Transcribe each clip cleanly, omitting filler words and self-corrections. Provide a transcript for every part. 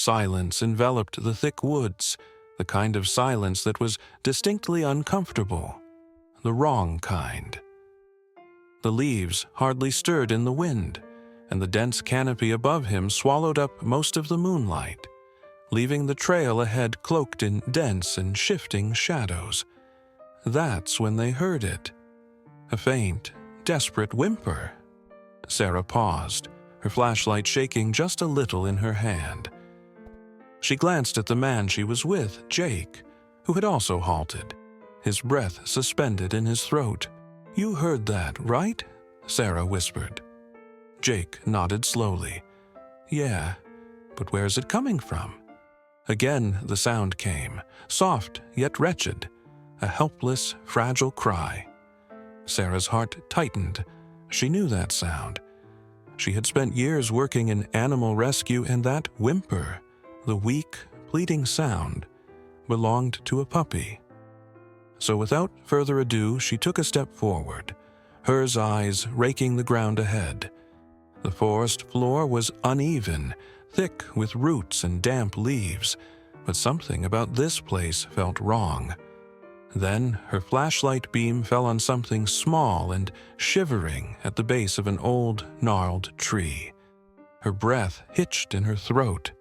Silence enveloped the thick woods, the kind of silence that was distinctly uncomfortable, the wrong kind. The leaves hardly stirred in the wind, and the dense canopy above him swallowed up most of the moonlight, leaving the trail ahead cloaked in dense and shifting shadows. That's when they heard it. A faint, desperate whimper. Sarah paused, her flashlight shaking just a little in her hand. She glanced at the man she was with, Jake, who had also halted, his breath suspended in his throat. "You heard that, right?" Sarah whispered. Jake nodded slowly. "Yeah, but where's it coming from?" Again the sound came, soft yet wretched, a helpless, fragile cry. Sarah's heart tightened. She knew that sound. She had spent years working in animal rescue, and that whimper, the weak, pleading sound, belonged to a puppy. So without further ado, she took a step forward, hers eyes raking the ground ahead. The forest floor was uneven, thick with roots and damp leaves, but something about this place felt wrong. Then her flashlight beam fell on something small and shivering at the base of an old, gnarled tree. Her breath hitched in her throat.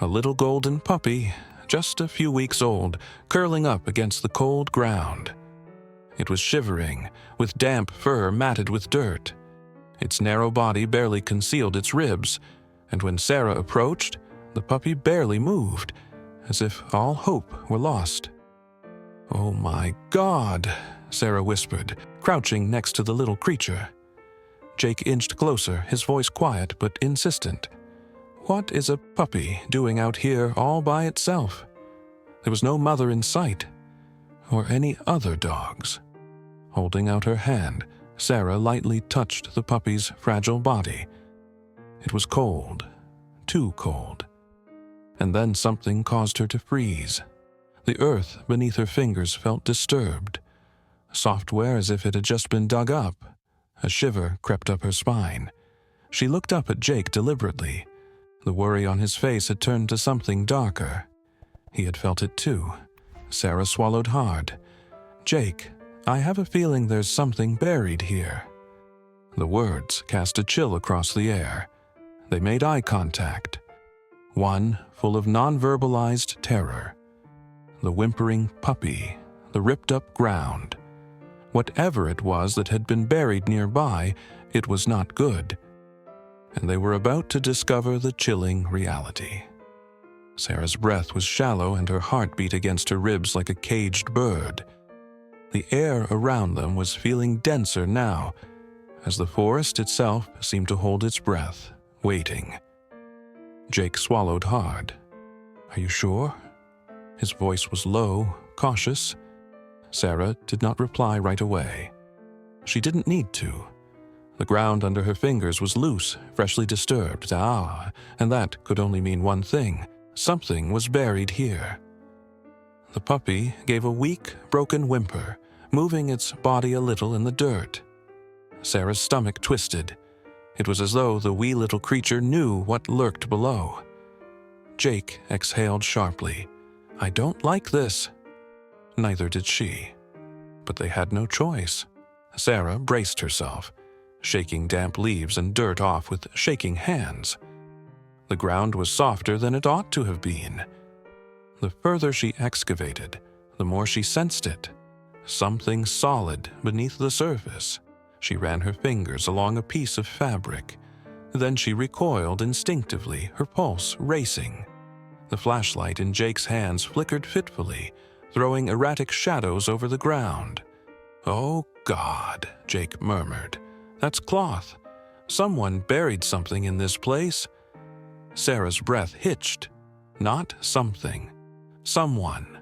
A little golden puppy, just a few weeks old, curling up against the cold ground. It was shivering, with damp fur matted with dirt. Its narrow body barely concealed its ribs, and when Sarah approached, the puppy barely moved, as if all hope were lost. "Oh my God," Sarah whispered, crouching next to the little creature. Jake inched closer, his voice quiet but insistent. What is a puppy doing out here all by itself? There was no mother in sight, or any other dogs. Holding out her hand, Sarah lightly touched the puppy's fragile body. It was cold, too cold. And then something caused her to freeze. The earth beneath her fingers felt disturbed. Software as if it had just been dug up. A shiver crept up her spine. She looked up at Jake deliberately. The worry on his face had turned to something darker. He had felt it too. Sarah swallowed hard. "Jake, I have a feeling there's something buried here." The words cast a chill across the air. They made eye contact. One full of non-verbalized terror. The whimpering puppy, the ripped-up ground. Whatever it was that had been buried nearby, it was not good. And they were about to discover the chilling reality. Sarah's breath was shallow and her heart beat against her ribs like a caged bird. The air around them was feeling denser now, as the forest itself seemed to hold its breath, waiting. Jake swallowed hard. "Are you sure?" His voice was low, cautious. Sarah did not reply right away. She didn't need to. The ground under her fingers was loose, freshly disturbed. And that could only mean one thing. Something was buried here. The puppy gave a weak, broken whimper, moving its body a little in the dirt. Sarah's stomach twisted. It was as though the wee little creature knew what lurked below. Jake exhaled sharply. "I don't like this." Neither did she. But they had no choice. Sarah braced herself, shaking damp leaves and dirt off with shaking hands. The ground was softer than it ought to have been. The further she excavated, the more she sensed it. Something solid beneath the surface. She ran her fingers along a piece of fabric. Then she recoiled instinctively, her pulse racing. The flashlight in Jake's hands flickered fitfully, throwing erratic shadows over the ground. "Oh, God," Jake murmured. "That's cloth. Someone buried something in this place." Sarah's breath hitched. Not something. Someone.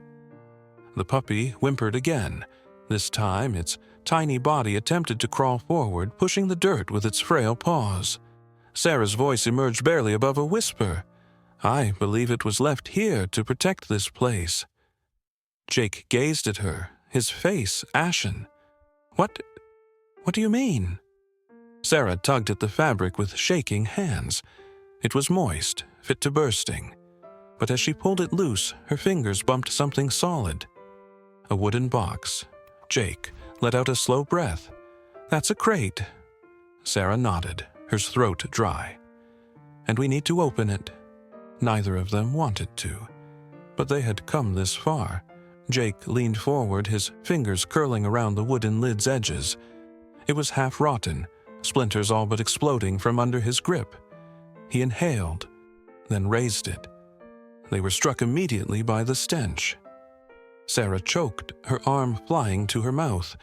The puppy whimpered again. This time, its tiny body attempted to crawl forward, pushing the dirt with its frail paws. Sarah's voice emerged barely above a whisper. "I believe it was left here to protect this place." Jake gazed at her, his face ashen. What do you mean?" Sarah tugged at the fabric with shaking hands. It was moist, fit to bursting. But as she pulled it loose, her fingers bumped something solid. A wooden box. Jake let out a slow breath. "That's a crate." Sarah nodded, her throat dry. "And we need to open it." Neither of them wanted to. But they had come this far. Jake leaned forward, his fingers curling around the wooden lid's edges. It was half rotten, splinters all but exploding from under his grip. He inhaled, then raised it. They were struck immediately by the stench. Sarah choked, her arm flying to her mouth.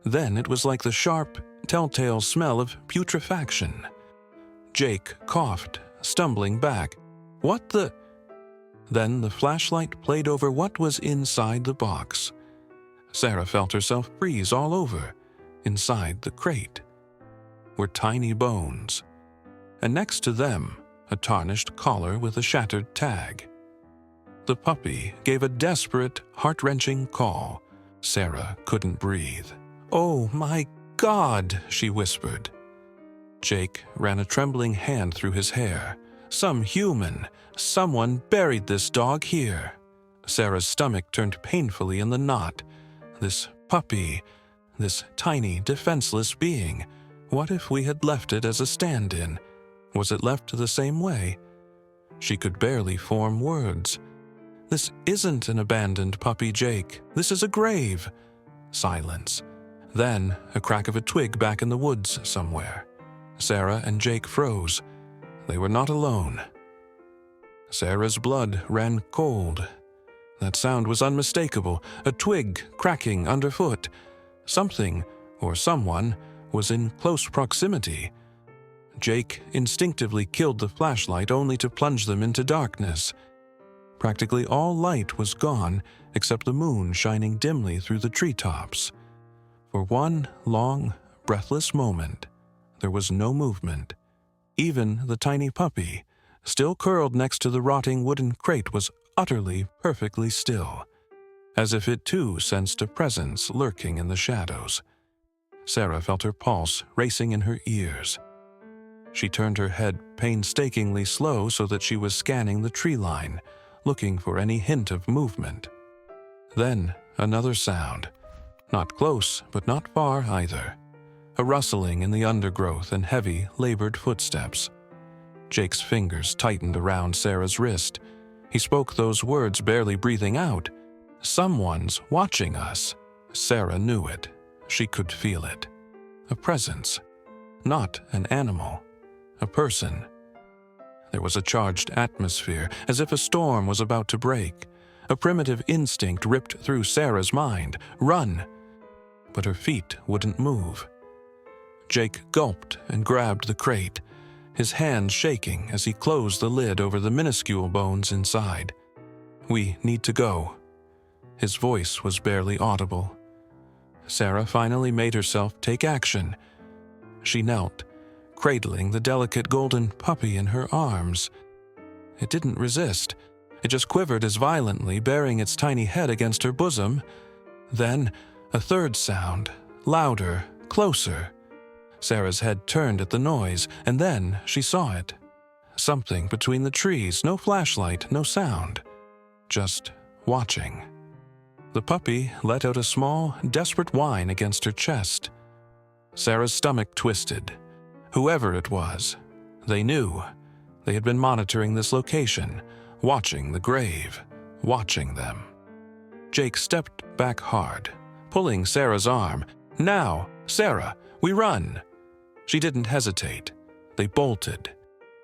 Then it was like the sharp, telltale smell of putrefaction. Jake coughed, stumbling back. "What the—" Then the flashlight played over what was inside the box. Sarah felt herself freeze all over. Inside the crate were tiny bones, and next to them, a tarnished collar with a shattered tag. The puppy gave a desperate, heart-wrenching call. Sarah couldn't breathe. "Oh my God," she whispered. Jake ran a trembling hand through his hair. Someone buried this dog here." Sarah's stomach turned painfully in the knot. This puppy, this tiny, defenseless being. What if we had left it as a stand-in? Was it left the same way? She could barely form words. "This isn't an abandoned puppy, Jake. This is a grave." Silence. Then a crack of a twig back in the woods somewhere. Sarah and Jake froze. They were not alone. Sarah's blood ran cold. That sound was unmistakable, a twig cracking underfoot. Something, or someone, was in close proximity. Jake instinctively killed the flashlight only to plunge them into darkness. Practically all light was gone except the moon shining dimly through the treetops. For one long, breathless moment, there was no movement. Even the tiny puppy, still curled next to the rotting wooden crate, was utterly, perfectly still, as if it too sensed a presence lurking in the shadows. Sarah felt her pulse racing in her ears. She turned her head painstakingly slow so that she was scanning the tree line, looking for any hint of movement. Then another sound. Not close, but not far either. A rustling in the undergrowth and heavy, labored footsteps. Jake's fingers tightened around Sarah's wrist. He spoke those words barely breathing out. "Someone's watching us." Sarah knew it. She could feel it. A presence. Not an animal. A person. There was a charged atmosphere, as if a storm was about to break. A primitive instinct ripped through Sarah's mind. Run! But her feet wouldn't move. Jake gulped and grabbed the crate, his hands shaking as he closed the lid over the minuscule bones inside. "We need to go." His voice was barely audible. Sarah finally made herself take action. She knelt, cradling the delicate golden puppy in her arms. It didn't resist. It just quivered as violently, bearing its tiny head against her bosom. Then a third sound, louder, closer. Sarah's head turned at the noise, and then she saw it. Something between the trees, no flashlight, no sound. Just watching. The puppy let out a small, desperate whine against her chest. Sarah's stomach twisted. Whoever it was, they knew. They had been monitoring this location, watching the grave, watching them. Jake stepped back hard, pulling Sarah's arm. "Now, Sarah, we run!" She didn't hesitate. They bolted.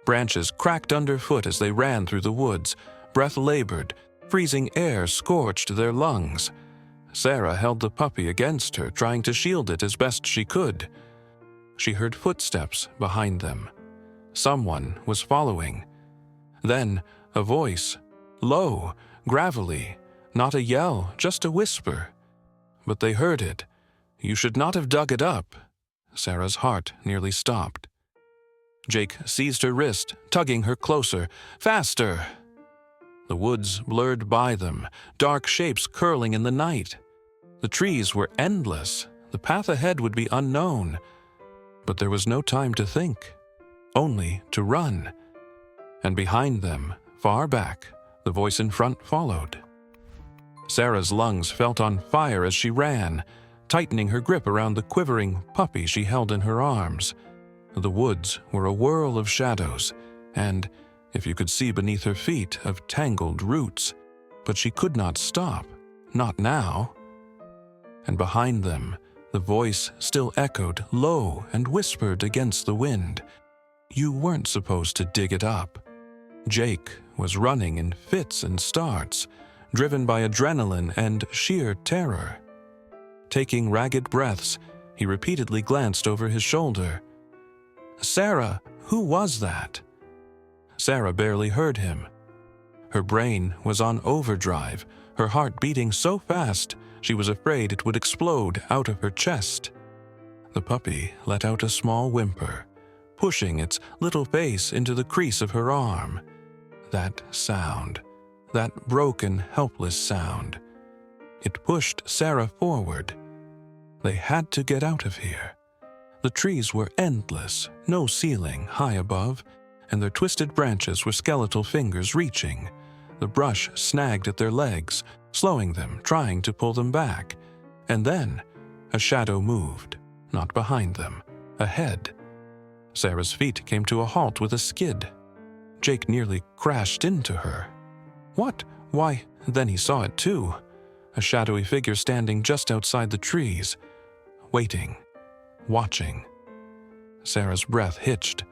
Branches cracked underfoot as they ran through the woods. Breath labored. Freezing air scorched their lungs. Sarah held the puppy against her, trying to shield it as best she could. She heard footsteps behind them. Someone was following. Then a voice, low, gravelly, not a yell, just a whisper. But they heard it. "You should not have dug it up." Sarah's heart nearly stopped. Jake seized her wrist, tugging her closer. "Faster!" The woods blurred by them, dark shapes curling in the night. The trees were endless. The path ahead would be unknown. But there was no time to think, only to run. And behind them, far back, The voice in front followed. Sarah's lungs felt on fire as she ran, tightening her grip around the quivering puppy she held in her arms. The woods were a whirl of shadows, and, if you could see beneath her feet, of tangled roots. But she could not stop, not now. And behind them, the voice still echoed low and whispered against the wind. You weren't supposed to dig it up. Jake was running in fits and starts, driven by adrenaline and sheer terror. Taking ragged breaths, he repeatedly glanced over his shoulder. Sarah, who was that? Sarah barely heard him. Her brain was on overdrive, her heart beating so fast she was afraid it would explode out of her chest. The puppy let out a small whimper, pushing its little face into the crease of her arm. That sound, that broken, helpless sound. It pushed Sarah forward. They had to get out of here. The trees were endless, no ceiling high above, and their twisted branches were skeletal fingers reaching. The brush snagged at their legs, slowing them, trying to pull them back. And then, a shadow moved, not behind them, ahead. Sarah's feet came to a halt with a skid. Jake nearly crashed into her. What? Why, then he saw it too. A shadowy figure standing just outside the trees, waiting, watching. Sarah's breath hitched.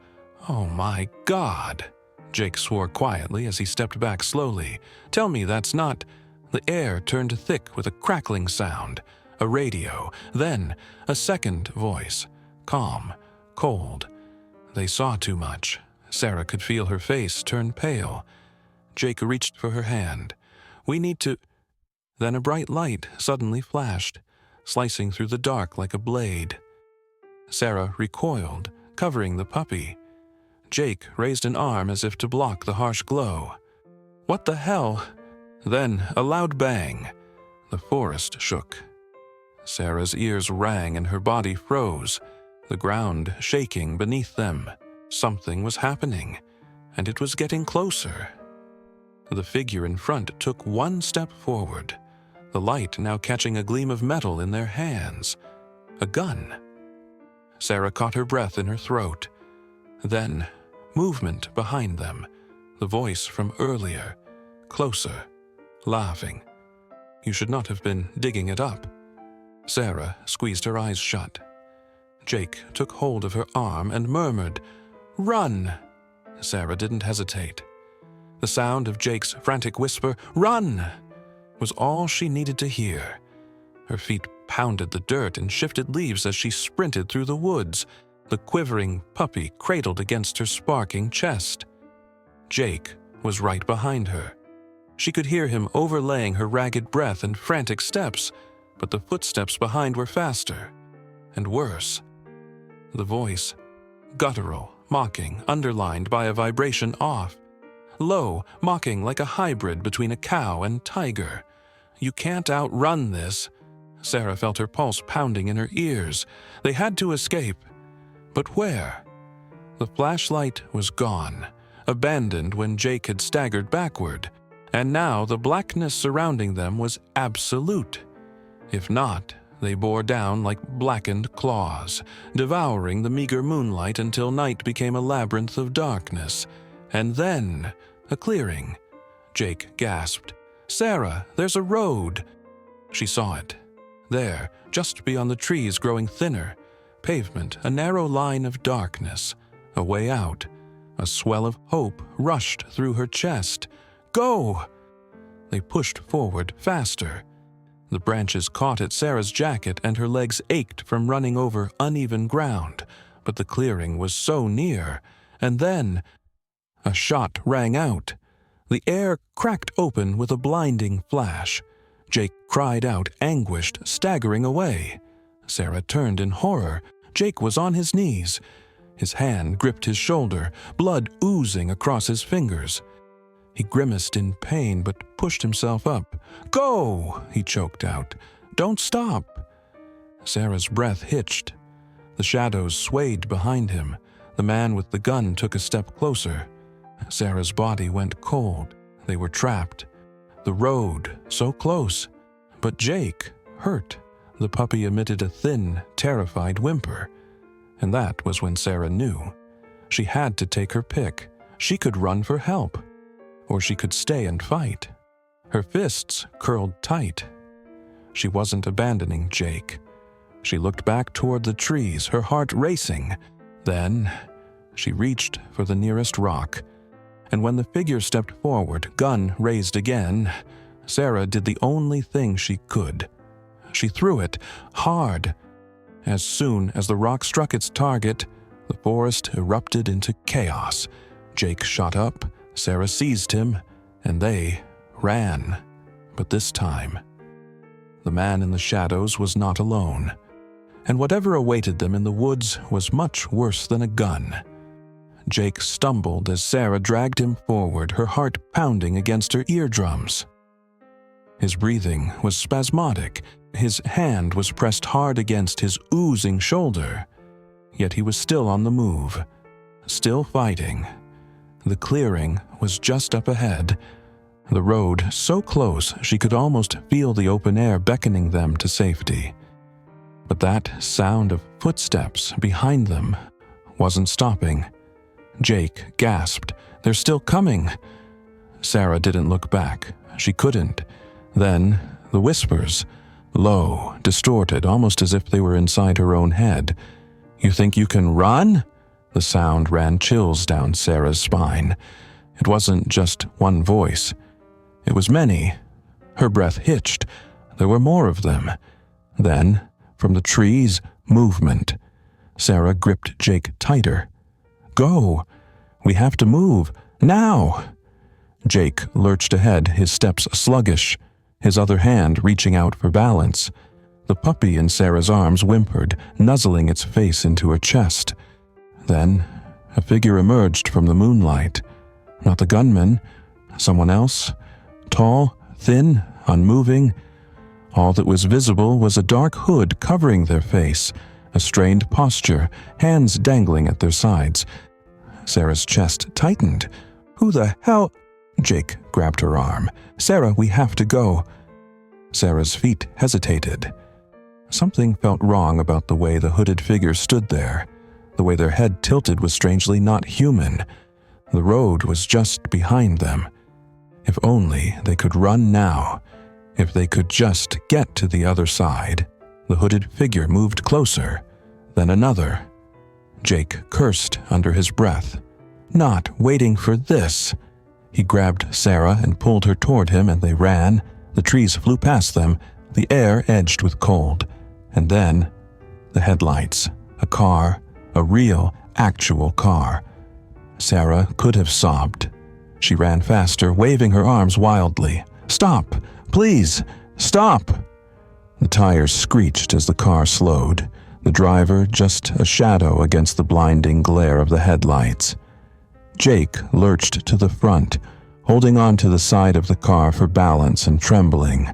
Oh my God, Jake swore quietly as he stepped back slowly. Tell me that's not... The air turned thick with a crackling sound, a radio, then a second voice, calm, cold. They saw too much. Sarah could feel her face turn pale. Jake reached for her hand. We need to... Then a bright light suddenly flashed, slicing through the dark like a blade. Sarah recoiled, covering the puppy. Jake raised an arm as if to block the harsh glow. What the hell? Then a loud bang. The forest shook. Sarah's ears rang and her body froze, the ground shaking beneath them. Something was happening, and it was getting closer. The figure in front took one step forward, the light now catching a gleam of metal in their hands. A gun. Sarah caught her breath in her throat. Then, movement behind them, the voice from earlier, closer, laughing. You should not have been digging it up. Sarah squeezed her eyes shut. Jake took hold of her arm and murmured, "Run!" Sarah didn't hesitate. The sound of Jake's frantic whisper, "Run!" was all she needed to hear. Her feet pounded the dirt and shifted leaves as she sprinted through the woods, the quivering puppy cradled against her sparking chest. Jake was right behind her. She could hear him overlaying her ragged breath and frantic steps, but the footsteps behind were faster and worse. The voice, guttural, mocking, underlined by a vibration off. Low, mocking like a hybrid between a cow and tiger. You can't outrun this. Sarah felt her pulse pounding in her ears. They had to escape. But where? The flashlight was gone, abandoned when Jake had staggered backward, and now the blackness surrounding them was absolute. If not, they bore down like blackened claws, devouring the meager moonlight until night became a labyrinth of darkness. And then, a clearing. Jake gasped. "Sarah, there's a road." She saw it. There, just beyond the trees growing thinner, pavement, a narrow line of darkness, a way out. A swell of hope rushed through her chest. "Go!" They pushed forward, faster. The branches caught at Sarah's jacket and her legs ached from running over uneven ground, but the clearing was so near. And then, a shot rang out. The air cracked open with a blinding flash. Jake cried out, anguished, staggering away. Sarah turned in horror. Jake was on his knees. His hand gripped his shoulder, blood oozing across his fingers. He grimaced in pain but pushed himself up. "Go!" he choked out. "Don't stop!" Sarah's breath hitched. The shadows swayed behind him. The man with the gun took a step closer. Sarah's body went cold. They were trapped. The road, so close. But Jake, hurt. The puppy emitted a thin, terrified whimper. And that was when Sarah knew. She had to take her pick. She could run for help. Or she could stay and fight. Her fists curled tight. She wasn't abandoning Jake. She looked back toward the trees, her heart racing. Then, she reached for the nearest rock. And when the figure stepped forward, gun raised again, Sarah did the only thing she could. She threw it hard. As soon as the rock struck its target, the forest erupted into chaos. Jake shot up, Sarah seized him, and they ran. But this time, the man in the shadows was not alone. And whatever awaited them in the woods was much worse than a gun. Jake stumbled as Sarah dragged him forward, her heart pounding against her eardrums. His breathing was spasmodic. His hand was pressed hard against his oozing shoulder. Yet he was still on the move, still fighting. The clearing was just up ahead. The road so close she could almost feel the open air beckoning them to safety. But that sound of footsteps behind them wasn't stopping. Jake gasped, "They're still coming!" Sarah didn't look back. She couldn't. Then, the whispers, low, distorted, almost as if they were inside her own head. "You think you can run?" The sound ran chills down Sarah's spine. It wasn't just one voice. It was many. Her breath hitched. There were more of them. Then, from the trees, movement. Sarah gripped Jake tighter. "Go! We have to move! Now!" Jake lurched ahead, his steps sluggish, his other hand reaching out for balance. The puppy in Sarah's arms whimpered, nuzzling its face into her chest. Then, a figure emerged from the moonlight. Not the gunman, someone else. Tall, thin, unmoving. All that was visible was a dark hood covering their face, a strained posture, hands dangling at their sides. Sarah's chest tightened. "Who the hell?" Jake grabbed her arm. "Sarah, we have to go." Sarah's feet hesitated. Something felt wrong about the way the hooded figure stood there. The way their head tilted was strangely not human. The road was just behind them. If only they could run now. If they could just get to the other side. The hooded figure moved closer, then another. Jake cursed under his breath. Not waiting for this. He grabbed Sarah and pulled her toward him, and they ran. The trees flew past them, the air edged with cold. And then, the headlights. A car, a real, actual car. Sarah could have sobbed. She ran faster, waving her arms wildly. "Stop! Please! Stop!" The tires screeched as the car slowed, the driver just a shadow against the blinding glare of the headlights. Jake lurched to the front, holding on to the side of the car for balance and trembling.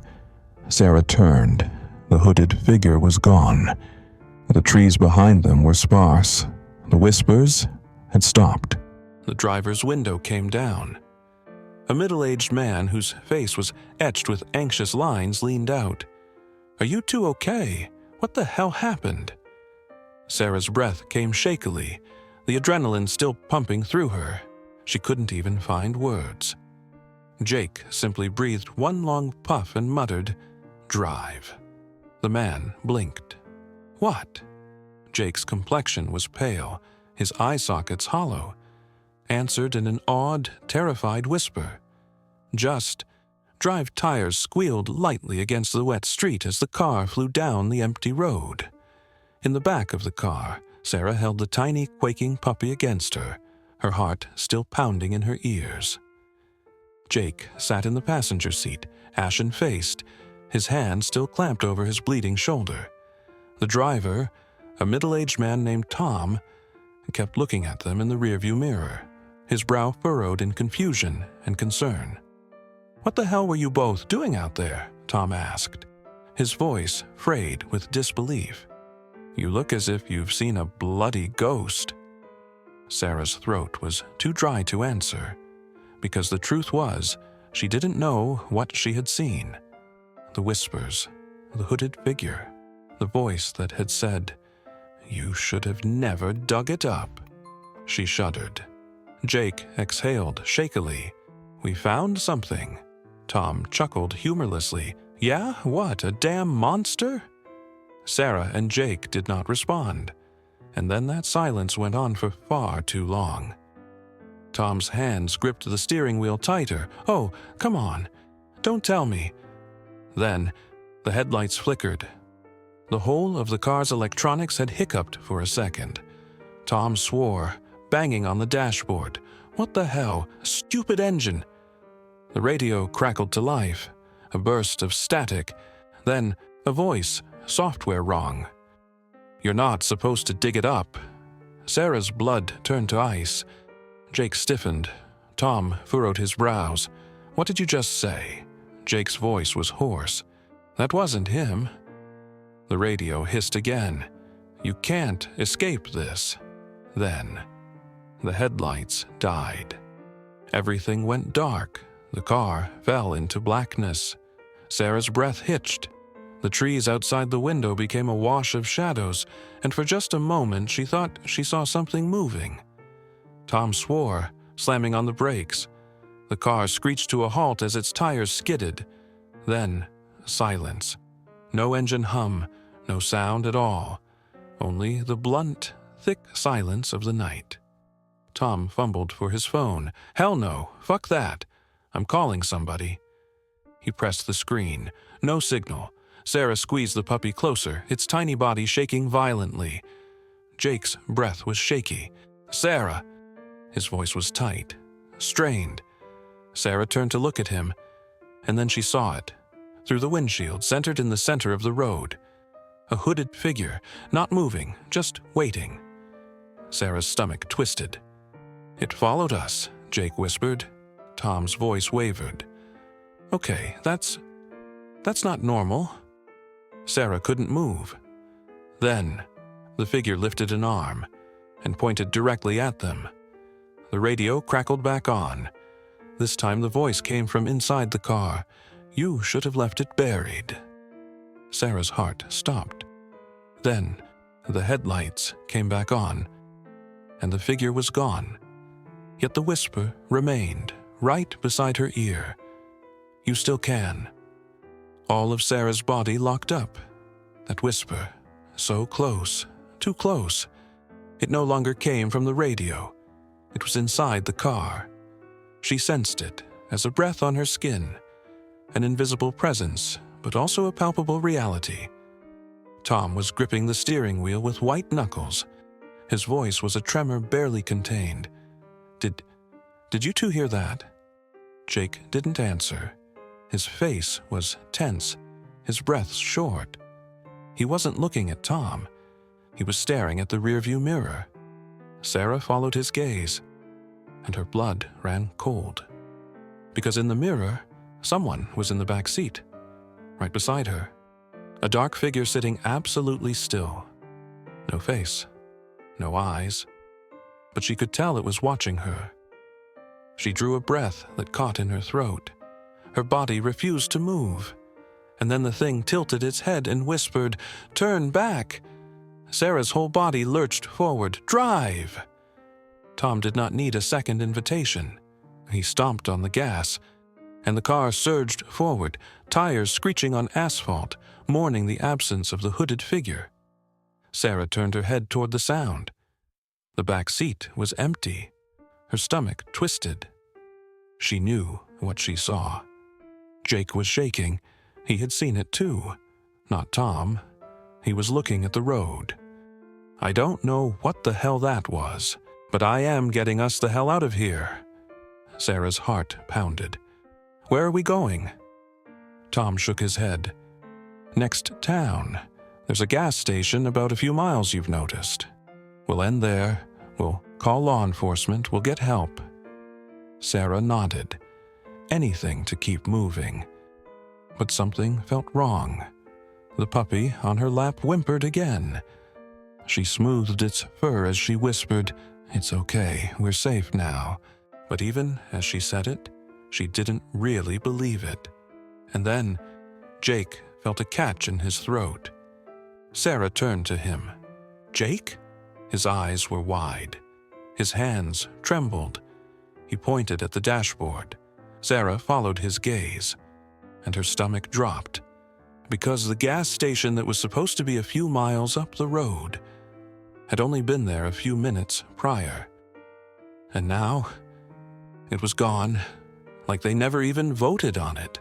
Sarah turned. The hooded figure was gone. The trees behind them were sparse. The whispers had stopped. The driver's window came down. A middle-aged man whose face was etched with anxious lines leaned out. "Are you two okay? What the hell happened?" Sarah's breath came shakily, the adrenaline still pumping through her. She couldn't even find words. Jake simply breathed one long puff and muttered, "Drive." The man blinked. "What?" Jake's complexion was pale, his eye sockets hollow. Answered in an awed, terrified whisper. "Just." Drive tires squealed lightly against the wet street as the car flew down the empty road. In the back of the car, Sarah held the tiny, quaking puppy against her, her heart still pounding in her ears. Jake sat in the passenger seat, ashen-faced, his hand still clamped over his bleeding shoulder. The driver, a middle-aged man named Tom, kept looking at them in the rearview mirror, his brow furrowed in confusion and concern. "What the hell were you both doing out there?" Tom asked, his voice frayed with disbelief. "You look as if you've seen a bloody ghost." Sarah's throat was too dry to answer, because the truth was, She didn't know what she had seen. The whispers, the hooded figure, the voice that had said, "You should have never dug it up." She shuddered. Jake exhaled shakily. "We found something." Tom chuckled humorlessly. "Yeah? What, a damn monster?" Sarah and Jake did not respond, and then that silence went on for far too long. Tom's hands gripped the steering wheel tighter. "Oh, come on. Don't tell me." Then, the headlights flickered. The whole of the car's electronics had hiccuped for a second. Tom swore, banging on the dashboard. "What the hell? Stupid engine!" The radio crackled to life, a burst of static, then a voice, software wrong. "You're not supposed to dig it up." Sarah's blood turned to ice. Jake stiffened. Tom furrowed his brows. "What did you just say?" Jake's voice was hoarse. "That wasn't him." The radio hissed again. "You can't escape this." Then, the headlights died. Everything went dark. The car fell into blackness. Sarah's breath hitched. The trees outside the window became a wash of shadows, and for just a moment she thought she saw something moving. Tom swore, slamming on the brakes. The car screeched to a halt as its tires skidded. Then, silence. No engine hum, no sound at all. Only the blunt, thick silence of the night. Tom fumbled for his phone. "Hell no, fuck that. I'm calling somebody." He pressed the screen. No signal. Sarah squeezed the puppy closer, its tiny body shaking violently. Jake's breath was shaky. "Sarah!" His voice was tight, strained. Sarah turned to look at him, and then she saw it. Through the windshield, centered in the center of the road. A hooded figure, not moving, just waiting. Sarah's stomach twisted. "It followed us," Jake whispered. Tom's voice wavered. "Okay, that's not normal." Sarah couldn't move. Then, the figure lifted an arm and pointed directly at them. The radio crackled back on. This time the voice came from inside the car. "You should have left it buried." Sarah's heart stopped. Then, the headlights came back on, and the figure was gone. Yet the whisper remained, right beside her ear. "You still can." All of Sarah's body locked up. That whisper, so close, too close. It no longer came from the radio. It was inside the car. She sensed it as a breath on her skin, an invisible presence, but also a palpable reality. Tom was gripping the steering wheel with white knuckles. His voice was a tremor barely contained. Did you two hear that?" Jake didn't answer. His face was tense, his breath short. He wasn't looking at Tom. He was staring at the rearview mirror. Sarah followed his gaze, and her blood ran cold. Because in the mirror, someone was in the back seat, right beside her. A dark figure sitting absolutely still. No face, no eyes, but she could tell it was watching her. She drew a breath that caught in her throat. Her body refused to move. And then the thing tilted its head and whispered, "Turn back!" Sarah's whole body lurched forward. "Drive!" Tom did not need a second invitation. He stomped on the gas, and the car surged forward, tires screeching on asphalt, mourning the absence of the hooded figure. Sarah turned her head toward the sound. The back seat was empty. Her stomach twisted. She knew what she saw. Jake was shaking. He had seen it too. Not Tom. He was looking at the road. "I don't know what the hell that was, but I am getting us the hell out of here." Sarah's heart pounded. "Where are we going?" Tom shook his head. "Next town. There's a gas station about a few miles, you've noticed. We'll end there. We'll call law enforcement. We'll get help." Sarah nodded. Anything to keep moving. But something felt wrong. The puppy on her lap whimpered again. She smoothed its fur as she whispered, "It's okay, we're safe now." But even as she said it, She didn't really believe it. And then Jake felt a catch in his throat. Sarah turned to him. "Jake?" His eyes were wide. His hands trembled. He pointed at the dashboard. Sarah followed his gaze, and her stomach dropped, because the gas station that was supposed to be a few miles up the road had only been there a few minutes prior. And now, it was gone, like they never even voted on it.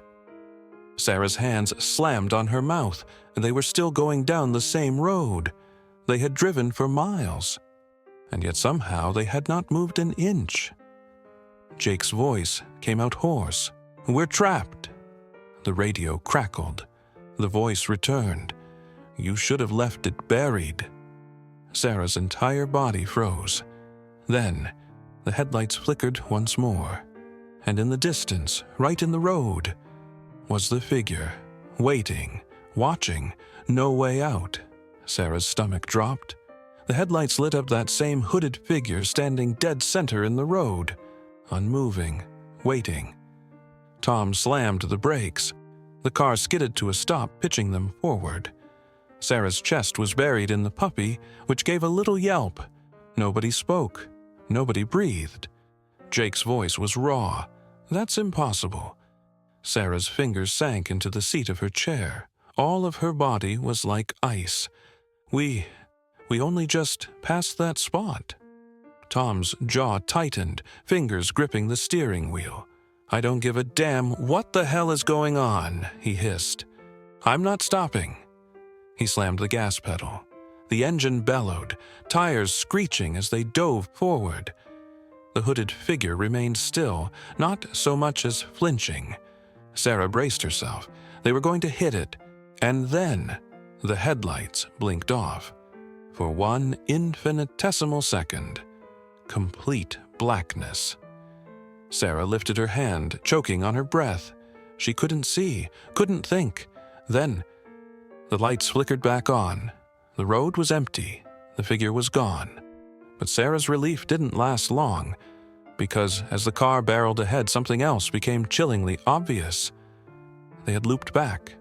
Sarah's hands slammed on her mouth, and they were still going down the same road. They had driven for miles, and yet somehow they had not moved an inch. Jake's voice came out hoarse. "We're trapped." The radio crackled. The voice returned. "You should have left it buried." Sarah's entire body froze. Then, the headlights flickered once more, and in the distance, right in the road, was the figure, waiting, watching, no way out. Sarah's stomach dropped. The headlights lit up that same hooded figure standing dead center in the road, unmoving, waiting. Tom slammed the brakes. The car skidded to a stop, pitching them forward. Sarah's chest was buried in the puppy, which gave a little yelp. Nobody spoke. Nobody breathed. Jake's voice was raw. "That's impossible." Sarah's fingers sank into the seat of her chair. All of her body was like ice. We only just passed that spot." Tom's jaw tightened, fingers gripping the steering wheel. "I don't give a damn what the hell is going on," he hissed. "I'm not stopping." He slammed the gas pedal. The engine bellowed, tires screeching as they dove forward. The hooded figure remained still, not so much as flinching. Sarah braced herself. They were going to hit it, and then the headlights blinked off. For one infinitesimal second, complete blackness. Sarah lifted her hand, choking on her breath. She couldn't see, couldn't think. Then, the lights flickered back on. The road was empty. The figure was gone. But Sarah's relief didn't last long, because as the car barreled ahead, something else became chillingly obvious. They had looped back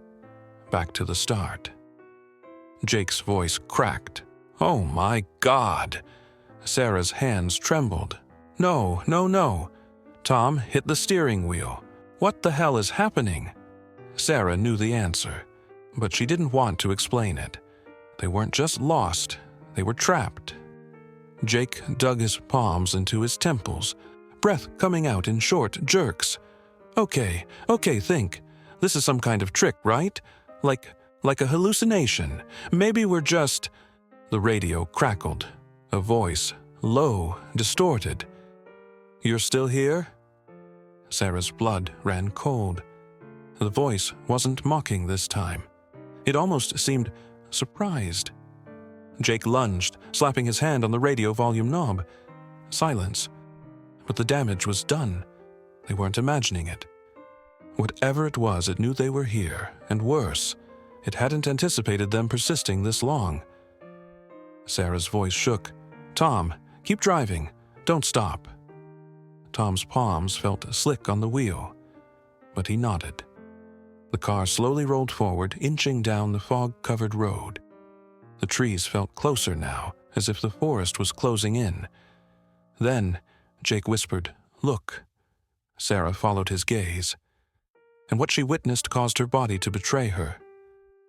to the start. Jake's voice cracked. "Oh my God!" Sarah's hands trembled. "No, no, no!" Tom hit the steering wheel. "What the hell is happening?" Sarah knew the answer, but she didn't want to explain it. They weren't just lost, they were trapped. Jake dug his palms into his temples, breath coming out in short jerks. Okay, think. This is some kind of trick, right? Like a hallucination. Maybe we're just..." The radio crackled. A voice, low, distorted. "You're still here?" Sarah's blood ran cold. The voice wasn't mocking this time. It almost seemed surprised. Jake lunged, slapping his hand on the radio volume knob. Silence. But the damage was done. They weren't imagining it. Whatever it was, it knew they were here, and worse, it hadn't anticipated them persisting this long. Sarah's voice shook. "Tom, keep driving. Don't stop." Tom's palms felt slick on the wheel, but he nodded. The car slowly rolled forward, inching down the fog-covered road. The trees felt closer now, as if the forest was closing in. Then, Jake whispered, "Look." Sarah followed his gaze, and what she witnessed caused her body to betray her.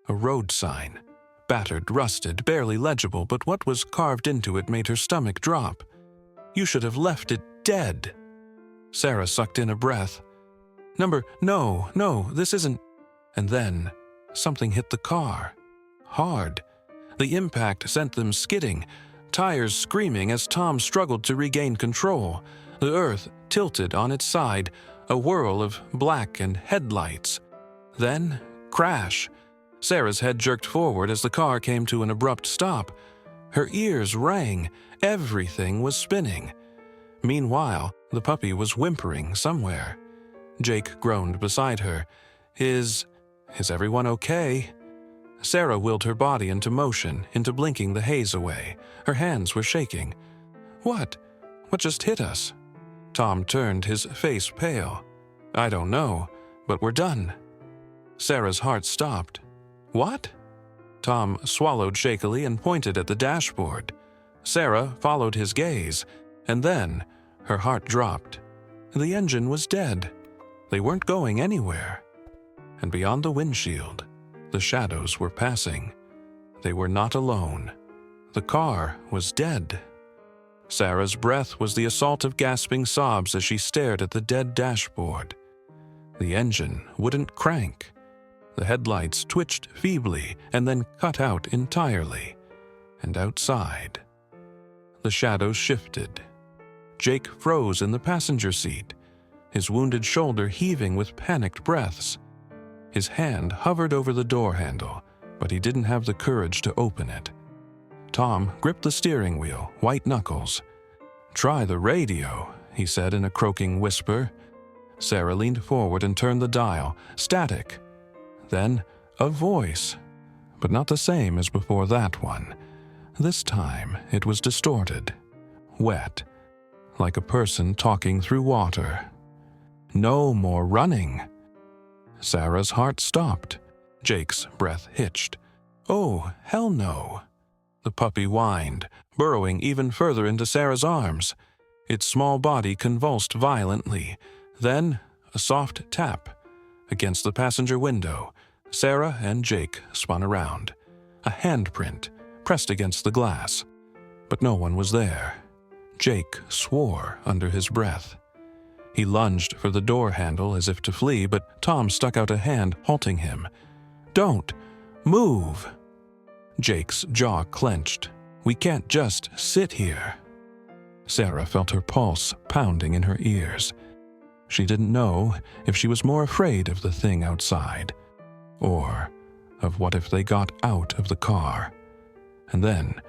A road sign. Battered, rusted, barely legible, but what was carved into it made her stomach drop. "You should have left it dead." Sarah sucked in a breath. No, this isn't..." And then, something hit the car. Hard. The impact sent them skidding, tires screaming as Tom struggled to regain control. The earth tilted on its side, a whirl of black and headlights. Then, crash. Sarah's head jerked forward as the car came to an abrupt stop. Her ears rang. Everything was spinning. Meanwhile, the puppy was whimpering somewhere. Jake groaned beside her. Is everyone okay?" Sarah willed her body into motion, into blinking the haze away. Her hands were shaking. What just hit us?" Tom turned, his face pale. I don't know, but we're done. Sarah's heart stopped. What? Tom swallowed shakily and pointed at the dashboard. Sarah followed his gaze, and then her heart dropped. The engine was dead. They weren't going anywhere. And beyond the windshield, the shadows were passing. They were not alone. The car was dead. Sarah's breath was the assault of gasping sobs as she stared at the dead dashboard. The engine wouldn't crank. The headlights twitched feebly and then cut out entirely. And outside, the shadows shifted. Jake froze in the passenger seat, his wounded shoulder heaving with panicked breaths. His hand hovered over the door handle, but he didn't have the courage to open it. Tom gripped the steering wheel, white knuckles. "Try the radio," he said in a croaking whisper. Sarah leaned forward and turned the dial. Static. Then a voice, but not the same as before that one. This time it was distorted, wet, like a person talking through water. "No more running." Sarah's heart stopped. Jake's breath hitched. "Oh, hell no." The puppy whined, burrowing even further into Sarah's arms. Its small body convulsed violently. Then a soft tap. Against the passenger window, Sarah and Jake spun around. A handprint pressed against the glass. But no one was there. Jake swore under his breath. He lunged for the door handle as if to flee, but Tom stuck out a hand, halting him. "Don't move!" Jake's jaw clenched. "We can't just sit here." Sarah felt her pulse pounding in her ears. She didn't know if she was more afraid of the thing outside, or of what if they got out of the car. And then,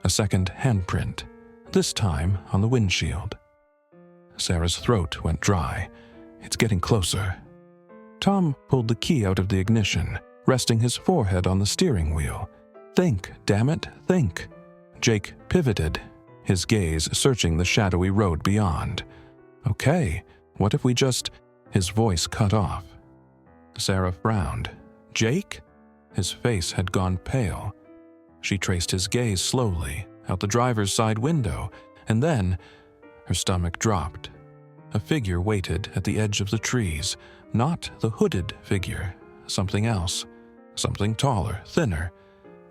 a second handprint, this time on the windshield. Sarah's throat went dry. "It's getting closer." Tom pulled the key out of the ignition, resting his forehead on the steering wheel. "Think, damn it, think." Jake pivoted, his gaze searching the shadowy road beyond. "Okay, what if we just—" His voice cut off. Sarah frowned. "Jake?" His face had gone pale. She traced his gaze slowly out the driver's side window, and then her stomach dropped. A figure waited at the edge of the trees, not the hooded figure, something else, something taller, thinner.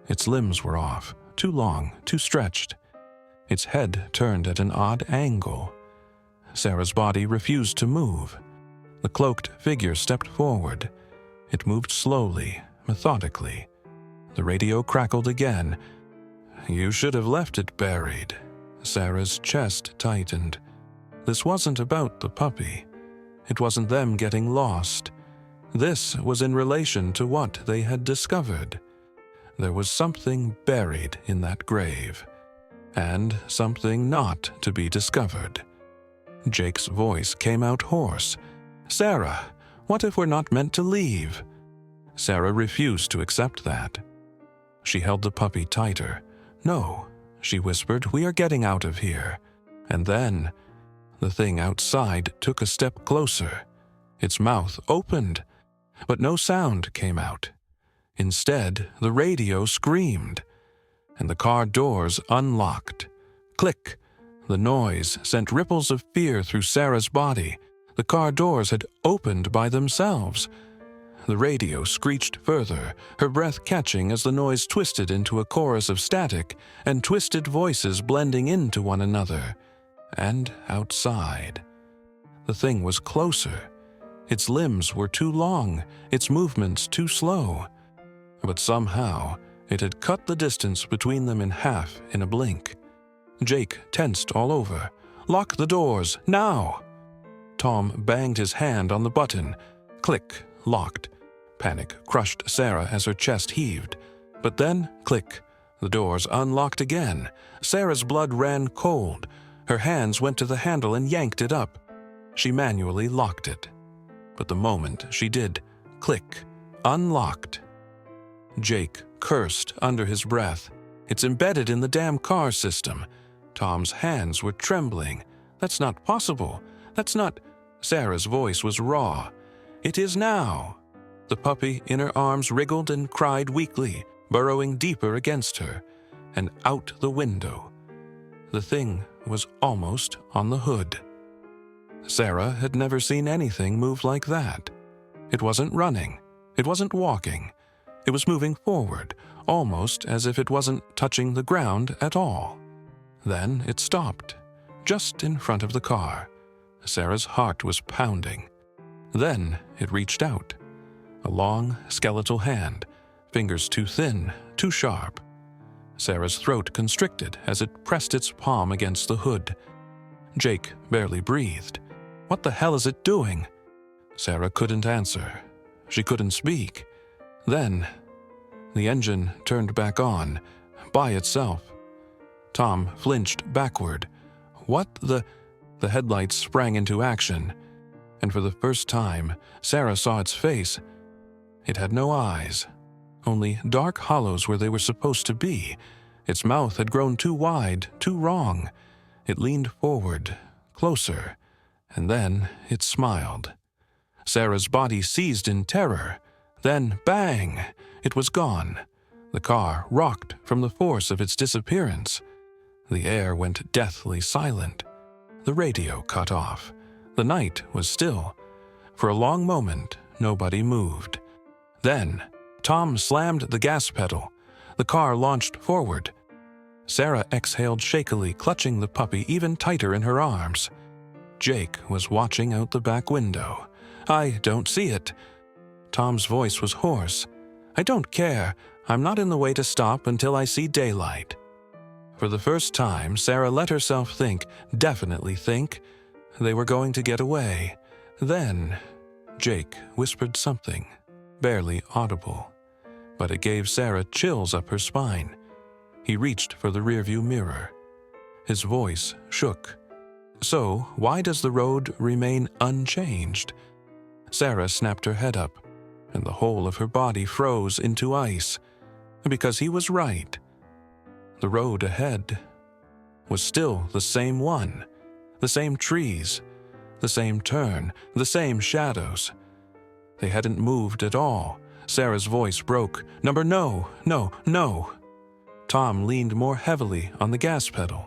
Its limbs were off, too long, too stretched. Its head turned at an odd angle. Sarah's body refused to move. The cloaked figure stepped forward. It moved slowly, methodically. The radio crackled again. "You should have left it buried." Sarah's chest tightened. This wasn't about the puppy. It wasn't them getting lost. This was in relation to what they had discovered. There was something buried in that grave, and something not to be discovered. Jake's voice came out hoarse. "Sarah, what if we're not meant to leave?" Sarah refused to accept that. She held the puppy tighter. "No," she whispered, "we are getting out of here." And then the thing outside took a step closer. Its mouth opened, but no sound came out. Instead, the radio screamed, and the car doors unlocked. Click! The noise sent ripples of fear through Sarah's body. The car doors had opened by themselves. The radio screeched further, her breath catching as the noise twisted into a chorus of static and twisted voices blending into one another. And outside, the thing was closer. Its limbs were too long, its movements too slow. But somehow, it had cut the distance between them in half in a blink. Jake tensed all over. "Lock the doors, now!" Tom banged his hand on the button. Click, locked. Panic crushed Sarah as her chest heaved. But then, click, the doors unlocked again. Sarah's blood ran cold. Her hands went to the handle and yanked it up. She manually locked it. But the moment she did, click, unlocked. Jake cursed under his breath. "It's embedded in the damn car system." Tom's hands were trembling. "That's not possible. That's not—" Sarah's voice was raw. "It is now." The puppy in her arms wriggled and cried weakly, burrowing deeper against her, and out the window. The thing was almost on the hood. Sarah had never seen anything move like that. It wasn't running. It wasn't walking. It was moving forward, almost as if it wasn't touching the ground at all. Then it stopped, just in front of the car. Sarah's heart was pounding. Then it reached out. A long, skeletal hand, fingers too thin, too sharp. Sarah's throat constricted as it pressed its palm against the hood. Jake barely breathed. What the hell is it doing? Sarah couldn't answer. She couldn't speak. Then, the engine turned back on, by itself. Tom flinched backward. What the... The headlights sprang into action, and for the first time, Sarah saw its face. It had no eyes, only dark hollows where they were supposed to be. Its mouth had grown too wide, too wrong. It leaned forward, closer, and then it smiled. Sarah's body seized in terror. Then, bang! It was gone. The car rocked from the force of its disappearance. The air went deathly silent. The radio cut off. The night was still. For a long moment, nobody moved. Then, Tom slammed the gas pedal. The car launched forward. Sarah exhaled shakily, clutching the puppy even tighter in her arms. Jake was watching out the back window. "I don't see it." Tom's voice was hoarse. "I don't care. I'm not in the way to stop until I see daylight." For the first time, Sarah let herself think, definitely think, they were going to get away. Then, Jake whispered something, barely audible, but it gave Sarah chills up her spine. He reached for the rearview mirror. His voice shook. "So, why does the road remain unchanged?" Sarah snapped her head up, and the whole of her body froze into ice. Because he was right. The road ahead was still the same one, the same trees, the same turn, the same shadows. They hadn't moved at all. Sarah's voice broke. "Number, no, no, no." Tom leaned more heavily on the gas pedal.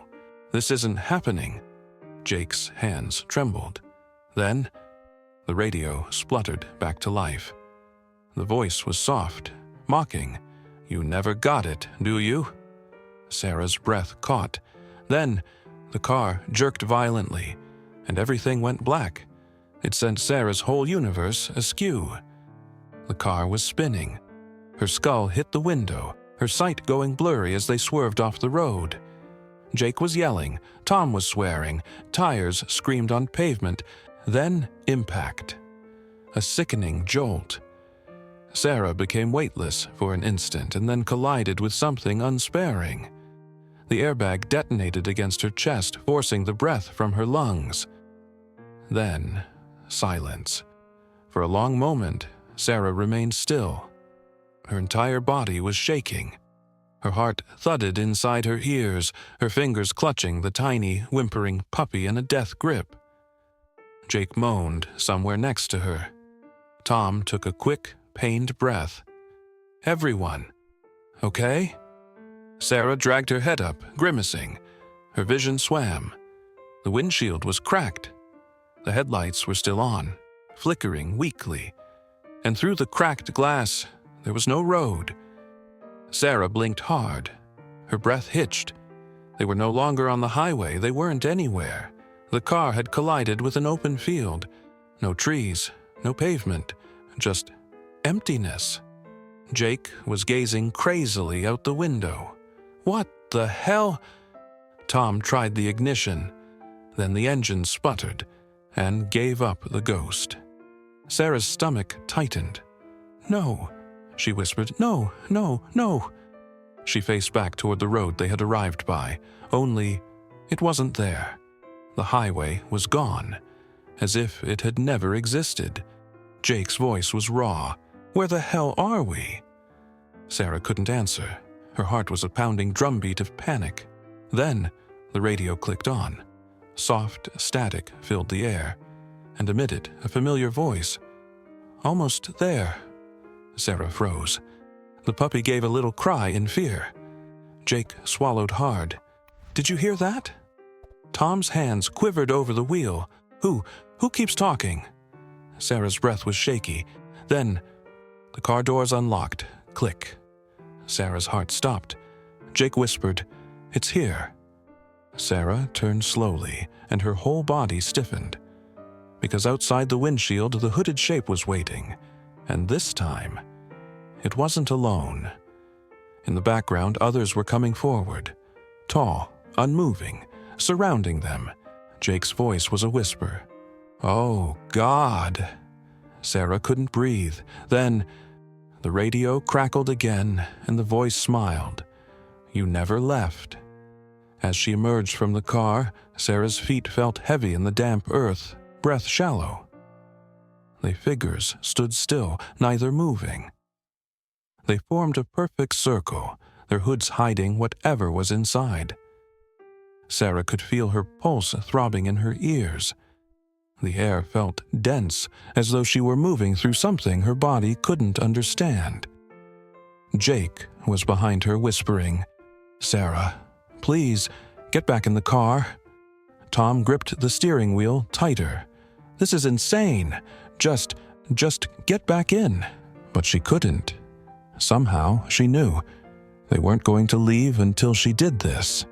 "This isn't happening." Jake's hands trembled. Then, the radio spluttered back to life. The voice was soft, mocking. "You never got it, do you?" Sarah's breath caught. Then, the car jerked violently, and everything went black. It sent Sarah's whole universe askew. The car was spinning. Her skull hit the window, her sight going blurry as they swerved off the road. Jake was yelling. Tom was swearing. Tires screamed on pavement. Then, impact. A sickening jolt. Sarah became weightless for an instant and then collided with something unsparing. The airbag detonated against her chest, forcing the breath from her lungs. Then, silence. For a long moment, Sarah remained still. Her entire body was shaking. Her heart thudded inside her ears, her fingers clutching the tiny, whimpering puppy in a death grip. Jake moaned somewhere next to her. Tom took a quick, pained breath. "Everyone, okay?" Sarah dragged her head up, grimacing. Her vision swam. The windshield was cracked. The headlights were still on, flickering weakly. And through the cracked glass, there was no road. Sarah blinked hard. Her breath hitched. They were no longer on the highway. They weren't anywhere. The car had collided with an open field. No trees, no pavement, just emptiness. Jake was gazing crazily out the window. What the hell? Tom tried the ignition. Then the engine sputtered and gave up the ghost. Sarah's stomach tightened. "No," she whispered. "No, no, no." She faced back toward the road they had arrived by, only it wasn't there. The highway was gone, as if it had never existed. Jake's voice was raw. "Where the hell are we?" Sarah couldn't answer. Her heart was a pounding drumbeat of panic. Then, the radio clicked on. Soft static filled the air. and amid it, a familiar voice. "Almost there." Sarah froze. The puppy gave a little cry in fear. Jake swallowed hard. "Did you hear that?" Tom's hands quivered over the wheel. Who keeps talking?" Sarah's breath was shaky. Then, the car doors unlocked. Click. Sarah's heart stopped. Jake whispered, "It's here." Sarah turned slowly, and her whole body stiffened. Because outside the windshield, the hooded shape was waiting. And this time, it wasn't alone. In the background, others were coming forward. Tall, unmoving, surrounding them. Jake's voice was a whisper. "Oh, God!" Sarah couldn't breathe. Then, the radio crackled again, and the voice smiled. "You never left." As she emerged from the car, Sarah's feet felt heavy in the damp earth, breath shallow. The figures stood still, neither moving. They formed a perfect circle, their hoods hiding whatever was inside. Sarah could feel her pulse throbbing in her ears. The air felt dense, as though she were moving through something her body couldn't understand. Jake was behind her, whispering, "Sarah, please, get back in the car." Tom gripped the steering wheel tighter. "This is insane. Just get back in." But she couldn't. Somehow, she knew. They weren't going to leave until she did this.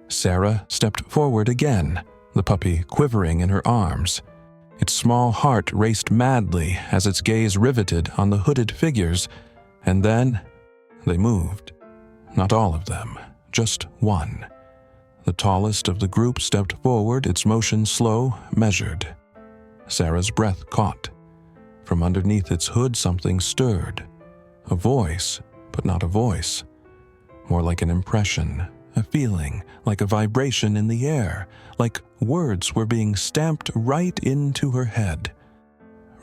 Sarah stepped forward again, the puppy quivering in her arms. Its small heart raced madly as its gaze riveted on the hooded figures, and then they moved. Not all of them, just one. The tallest of the group stepped forward, its motion slow, measured. Sarah's breath caught. From underneath its hood, something stirred. A voice, but not a voice. More like an impression, a feeling, like a vibration in the air, like words were being stamped right into her head.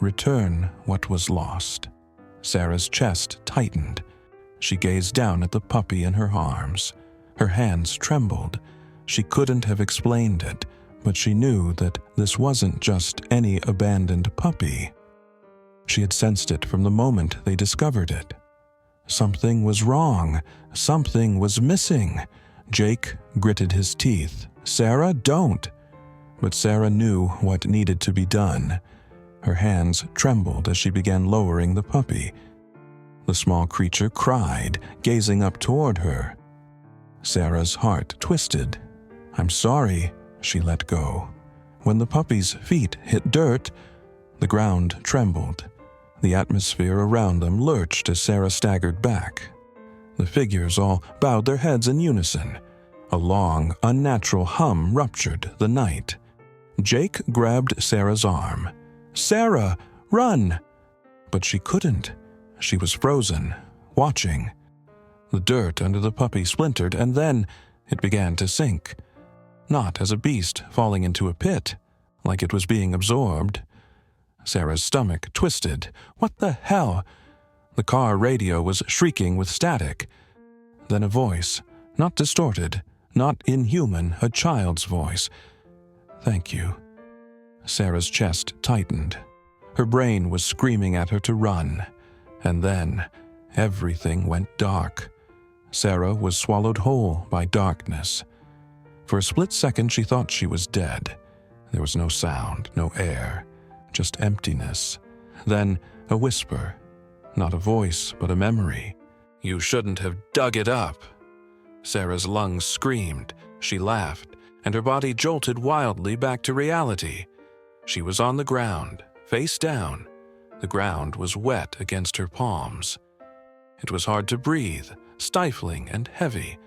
"Return what was lost." Sarah's chest tightened. She gazed down at the puppy in her arms. Her hands trembled. She couldn't have explained it, but she knew that this wasn't just any abandoned puppy. She had sensed it from the moment they discovered it. Something was wrong. Something was missing. Jake gritted his teeth. "Sarah, don't!" But Sarah knew what needed to be done. Her hands trembled as she began lowering the puppy. The small creature cried, gazing up toward her. Sarah's heart twisted. "I'm sorry," she let go. When the puppy's feet hit dirt, the ground trembled. The atmosphere around them lurched as Sarah staggered back. The figures all bowed their heads in unison. A long, unnatural hum ruptured the night. Jake grabbed Sarah's arm. "Sarah, run!" But she couldn't. She was frozen, watching. The dirt under the puppy splintered, and then it began to sink. Not as a beast falling into a pit, like it was being absorbed. Sarah's stomach twisted. What the hell? The car radio was shrieking with static. Then a voice, not distorted, not inhuman, a child's voice. "Thank you." Sarah's chest tightened. Her brain was screaming at her to run. And then everything went dark. Sarah was swallowed whole by darkness. For a split second she thought she was dead. There was no sound, no air, just emptiness. Then a whisper, not a voice but a memory. "You shouldn't have dug it up." Sarah's lungs screamed. She laughed, and her body jolted wildly back to reality. She was on the ground, face down. The ground was wet against her palms. It was hard to breathe, stifling and heavy.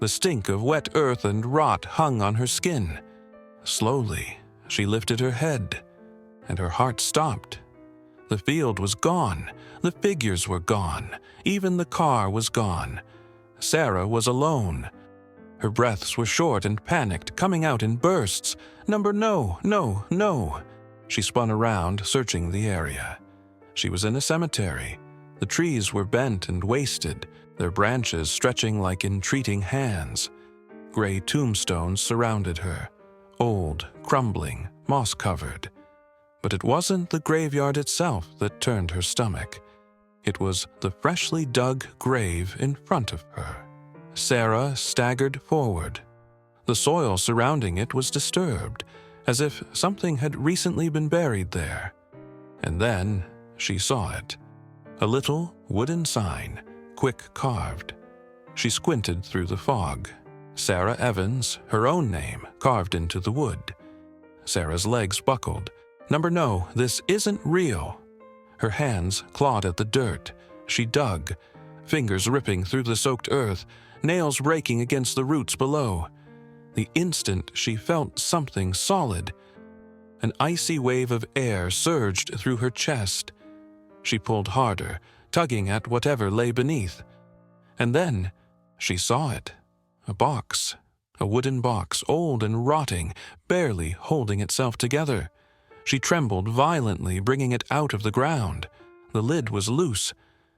The stink of wet earth and rot hung on her skin. Slowly, she lifted her head, and her heart stopped. The field was gone. The figures were gone. Even the car was gone. Sarah was alone. Her breaths were short and panicked, coming out in bursts. No. She spun around, searching the area. She was in a cemetery. The trees were bent and wasted, their branches stretching like entreating hands. Gray tombstones surrounded her, old, crumbling, moss-covered. But it wasn't the graveyard itself that turned her stomach. It was the freshly dug grave in front of her. Sarah staggered forward. The soil surrounding it was disturbed, as if something had recently been buried there. And then she saw it. A little wooden sign, quick carved. She squinted through the fog. Sarah Evans, her own name, carved into the wood. Sarah's legs buckled. No, this isn't real. Her hands clawed at the dirt. She dug, fingers ripping through the soaked earth, nails raking against the roots below. The instant she felt something solid, an icy wave of air surged through her chest. She pulled harder, tugging at whatever lay beneath. And then she saw it. A box. A wooden box, old and rotting, barely holding itself together. She trembled violently, bringing it out of the ground. The lid was loose.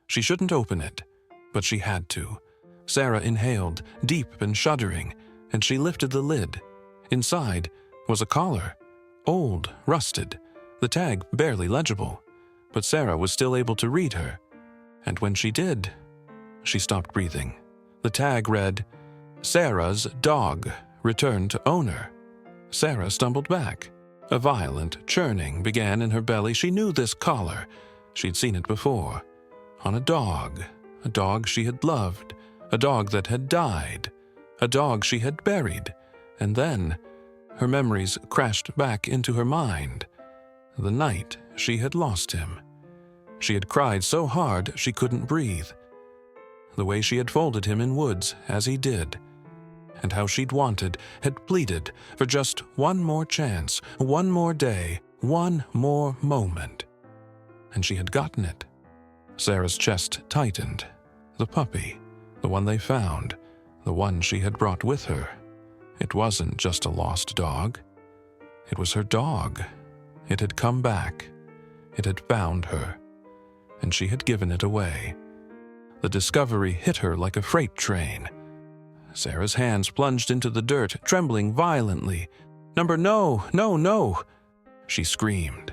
She shouldn't open it, but she had to. Sarah inhaled, deep and shuddering, and she lifted the lid. Inside was a collar. Old, rusted, the tag barely legible, but Sarah was still able to read her. And when she did, she stopped breathing. The tag read, "Sarah's dog, returned to owner." Sarah stumbled back. A violent churning began in her belly. She knew this collar. She'd seen it before. On a dog she had loved, a dog that had died, a dog she had buried. And then her memories crashed back into her mind. The night she had lost him. She had cried so hard she couldn't breathe. The way she had folded him in woods as he did. And how she'd wanted, had pleaded for just one more chance, one more day, one more moment. And she had gotten it. Sarah's chest tightened. The puppy, the one they found, the one she had brought with her. It wasn't just a lost dog. It was her dog. It had come back. It had found her. And she had given it away. The discovery hit her like a freight train. Sarah's hands plunged into the dirt, trembling violently. No! She screamed.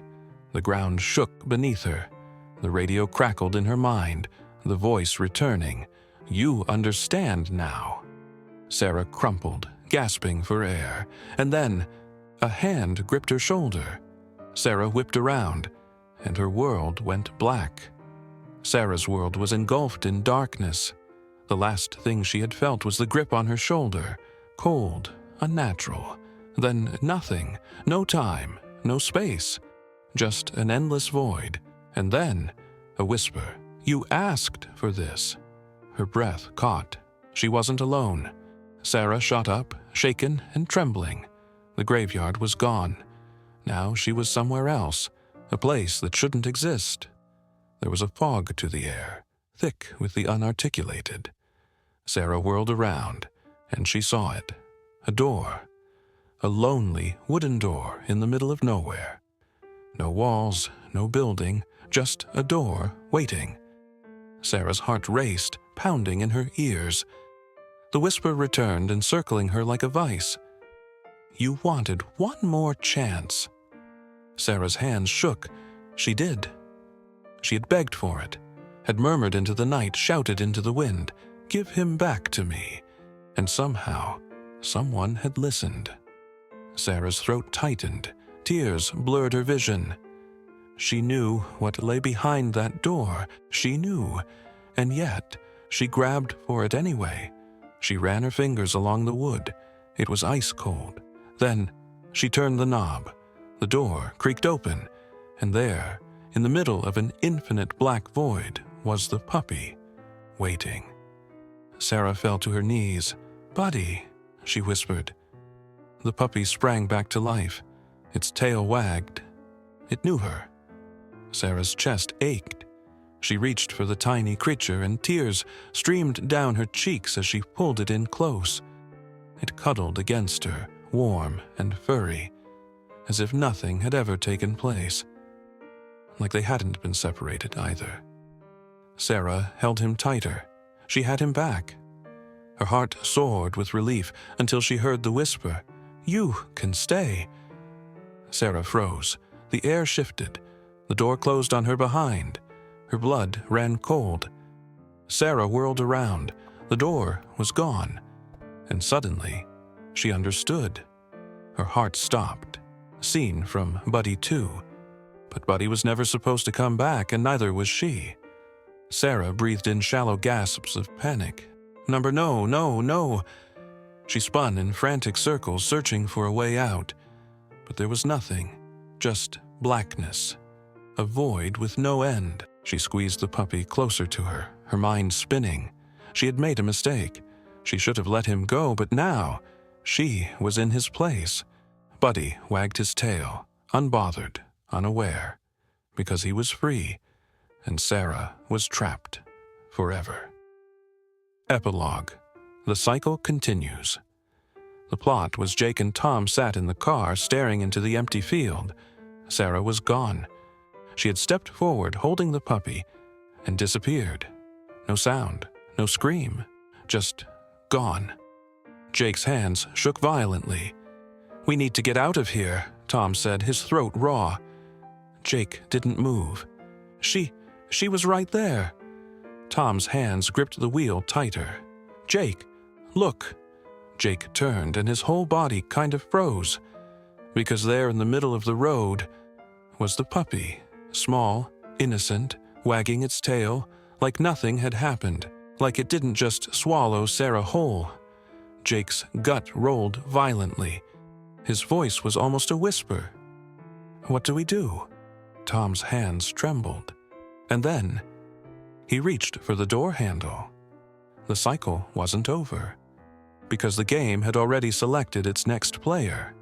The ground shook beneath her. The radio crackled in her mind, the voice returning. "You understand now." Sarah crumpled, gasping for air, and then a hand gripped her shoulder. Sarah whipped around, and her world went black. Sarah's world was engulfed in darkness. The last thing she had felt was the grip on her shoulder, cold, unnatural. Then nothing, no time, no space, just an endless void. And then a whisper, "You asked for this." Her breath caught. She wasn't alone. Sarah shot up, shaken and trembling. The graveyard was gone. Now she was somewhere else, a place that shouldn't exist. There was a fog to the air, thick with the unarticulated. Sarah whirled around, and she saw it. A door. A lonely wooden door in the middle of nowhere. No walls, no building, just a door waiting. Sarah's heart raced, pounding in her ears. The whisper returned, encircling her like a vice. "You wanted one more chance." Sarah's hands shook. She did. She had begged for it, had murmured into the night, shouted into the wind, "Give him back to me." And somehow, someone had listened. Sarah's throat tightened. Tears blurred her vision. She knew what lay behind that door. She knew. And yet, she grabbed for it anyway. She ran her fingers along the wood. It was ice cold. Then, she turned the knob. The door creaked open, and there, in the middle of an infinite black void, was the puppy, waiting. Sarah fell to her knees. "Buddy," she whispered. The puppy sprang back to life. Its tail wagged. It knew her. Sarah's chest ached. She reached for the tiny creature, and tears streamed down her cheeks as she pulled it in close. It cuddled against her, warm and furry, as if nothing had ever taken place. Like they hadn't been separated either. Sarah held him tighter. She had him back. Her heart soared with relief until she heard the whisper, "You can stay." Sarah froze. The air shifted. The door closed on her behind. Her blood ran cold. Sarah whirled around. The door was gone. And suddenly, she understood. Her heart stopped. Scene from Buddy 2. But Buddy was never supposed to come back, and neither was she. Sarah breathed in shallow gasps of panic. "Number, no, no, no." She spun in frantic circles, searching for a way out. But there was nothing, just blackness. A void with no end. She squeezed the puppy closer to her, her mind spinning. She had made a mistake. She should have let him go, but now she was in his place. Buddy wagged his tail, unbothered, unaware, because he was free, and Sarah was trapped forever. Epilogue. The cycle continues. The plot was Jake and Tom sat in the car staring into the empty field. Sarah was gone. She had stepped forward holding the puppy and disappeared. No sound, no scream, just gone. Jake's hands shook violently. "We need to get out of here," Tom said, his throat raw. Jake didn't move. She was right there. Tom's hands gripped the wheel tighter. "Jake, look." Jake turned and his whole body kind of froze, because there in the middle of the road was the puppy, small, innocent, wagging its tail, like nothing had happened, like it didn't just swallow Sarah whole. Jake's gut rolled violently. His voice was almost a whisper. "What do we do?" Tom's hands trembled. And then he reached for the door handle. The cycle wasn't over, because the game had already selected its next player.